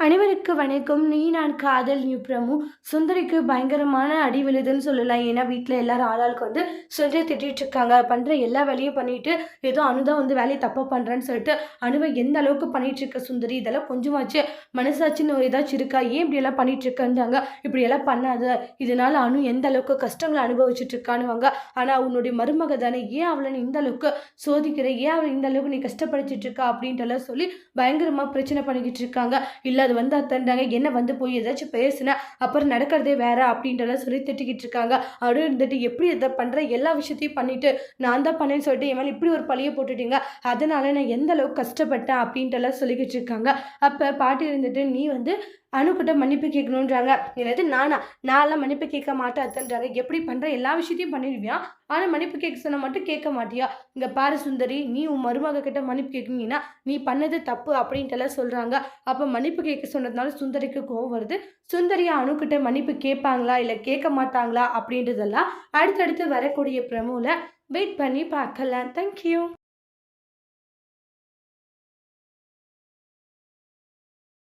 அனைவருக்கு வணக்கம். நீ நான் காதல் நியூ ப்ரமோ. சுந்தரிக்கு பயங்கரமான அடி விழுதுன்னு சொல்லலாம். ஏன்னா வீட்ல எல்லாரும் ஆளாளுக்கு வந்து சுந்தரி திட்டிட்டு இருக்காங்க. பண்ற எல்லா வேலையும் பண்ணிட்டு, ஏதோ அனு தான் வந்து வேலைய தப்பா பண்றான்னு சொல்லிட்டு, அனுவ எந்த அளவுக்கு பண்ணிட்டு இருக்க சுந்தரி, இதெல்லாம் கொஞ்சமாச்சு மனசாட்சின்னு ஏதாச்சும் இருக்கா? ஏன் இப்படியெல்லாம் பண்ணிட்டு இருக்கன்றாங்க. இப்படியெல்லாம் பண்ணாத. இதனால அனு எந்த அளவுக்கு கஷ்டங்கள அனுபவிச்சுட்டு இருக்கான்னுவாங்க. ஆனா உன்னுடைய மருமக தானே, ஏன் அவள நீ இந்த அளவுக்கு சோதிக்கிற? ஏன் அவள இந்த அளவுக்கு நீ கஷ்டப்படுத்திட்டு இருக்கா? அப்படின்ட்டுலாம் சொல்லி பயங்கரமா பிரச்சனை பண்ணிக்கிட்டு இருக்காங்க. இல்ல அது வந்து அத்தன்றாங்க. என்ன வந்து போய் ஏதாச்சும் பேசுன, அப்புறம் நடக்கிறதே வேற அப்படின்ட்டுலாம் சொல்லி திட்டிக்கிட்டு இருக்காங்க. அப்படியே இருந்துட்டு எப்படி இதை பண்ற, எல்லா விஷயத்தையும் பண்ணிட்டு நான் தான் பண்ணேன்னு சொல்லிட்டு என் மேல இப்படி ஒரு பழிய போட்டுட்டீங்க. அதனால நான் எந்த அளவுக்கு கஷ்டப்பட்டேன் அப்படின்ட்டுலாம் சொல்லிக்கிட்டு இருக்காங்க. அப்ப பாட்டி இருந்துட்டு நீ வந்து அணுக்கிட்ட மன்னிப்பு கேட்கணுன்றாங்க. என்னது நானா? நான்லாம் மன்னிப்பு கேட்க மாட்டேன் அத்தன்றாங்க. எப்படி பண்ற எல்லா விஷயத்தையும் பண்ணிடுவியா? ஆனா மன்னிப்பு கேட்க சொன்னா மட்டும் கேட்க மாட்டியா? இங்க பாரு சுந்தரி, நீ உன் மருமக கிட்ட மன்னிப்பு கேட்கணும்னா நீ பண்ணது தப்பு அப்படின்ட்டுலாம் சொல்றாங்க. அப்ப மன்னிப்பு கேட்க சொன்னதுனால சுந்தரிக்கு கோவம் வருது. சுந்தரி அணுக்கிட்ட மன்னிப்பு கேட்பாங்களா இல்ல கேட்க மாட்டாங்களா அப்படின்றதெல்லாம் அடுத்தடுத்து வரக்கூடிய ப்ரோமோல வெயிட் பண்ணி பார்க்கலாம். Thank you.